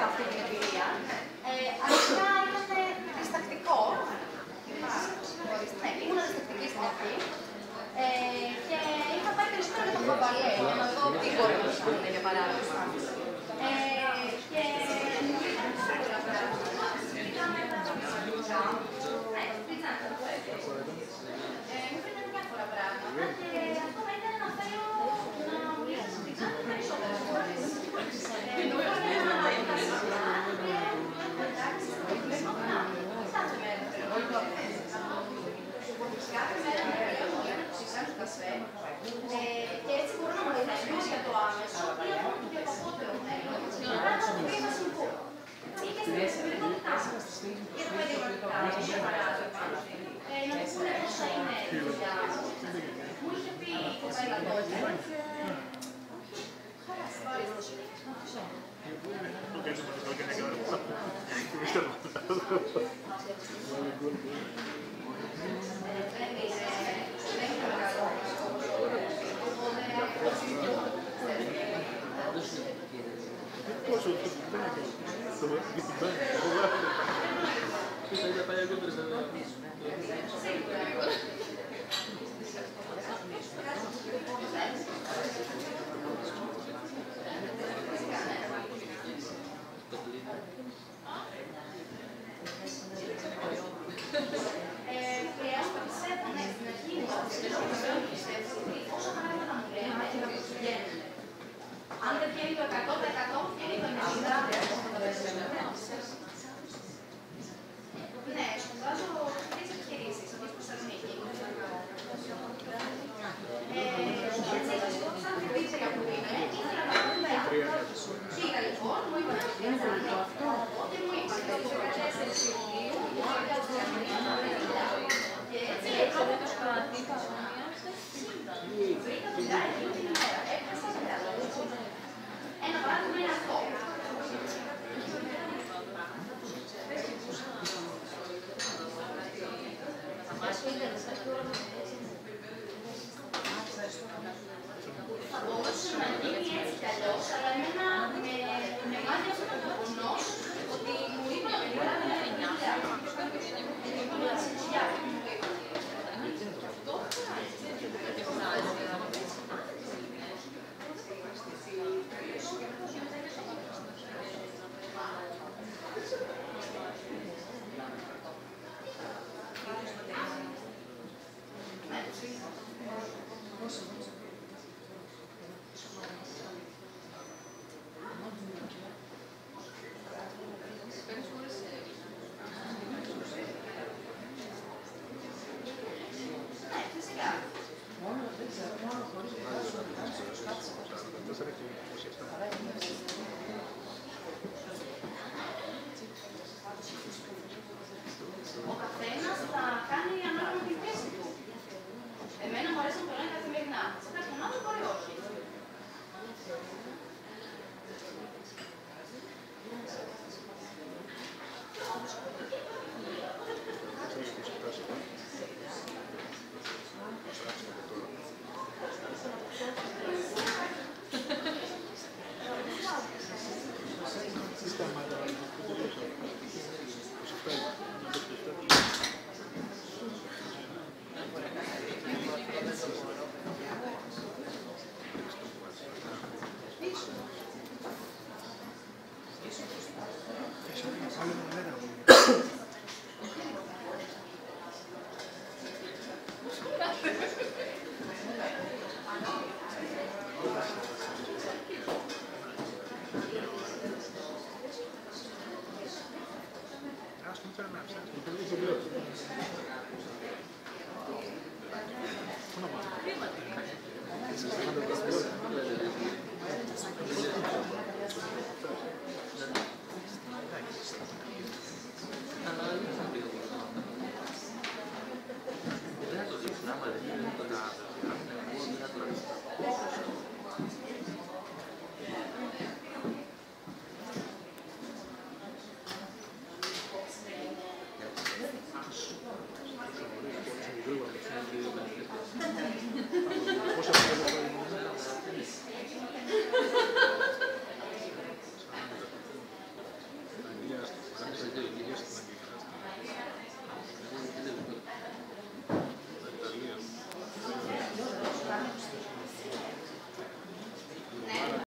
αυτή την εμπειρία. Αρχικά ήταν διστακτικό. Ναι, ήμουν διστακτική στην αρχή. Και είχα πάει περισσότερο για το χορμπαλέ, για να δω τι μπορεί να σου κάνει, για παράδειγμα. Και είχαμε τα μου φαίνεται διάφορα πράγματα και αυτό με έκανε να θέλω να μιλήσω στην Ξάνθη περισσότερες φορές. Κάθε μέρα με λέω για να ψηφίσω καφέ και έτσι μπορώ να μαθαίνω για το άμεσο ή από το διαπαπότερο μέλλον. Πράγματα που πήγα να συμβώ. Ή και στην εξυπηρετότητά μας. Για το περιβαλλοντικά, για παράδειγμα. Να μου πούνε πώς θα είναι η δουλειά μας. Μου είχε πει η κοπέλα τότε. Αν δεν βγαίνει το 100%, βγαίνει το 90%. Ναι, σπουδάζω τρεις επιχειρήσεις από τη Θεσσαλονίκη. Έτσι, σαν την πίτσα που είναι, ήθελα να κάνω ιδέα. Πήγα λοιπόν, μου είπαν ότι δεν θα είναι αυτό. Οπότε μου είπαν ότι το 14 Ιουλίου, και έτσι έκανα το σπουδάκι. Βρήκα δουλειά εκείνη την ημέρα. Έπρεπε δουλειά. Ένα παράδειγμα είναι αυτό. Θα μπορούσε να γίνει έτσι κι αλλιώς, αλλά εμένα με μάθει αυτό το γεγονός ότι μου είπαν ότι πρέπει να είναι δουλειά. Μου είπαν ότι δουλειά. Ο καθένας θα κάνει ανάλογα την θέση του. Εμένα μου αρέσει να το λένε καθημερινά. Σε κάποιον άλλο μπορεί όχι. Άλλο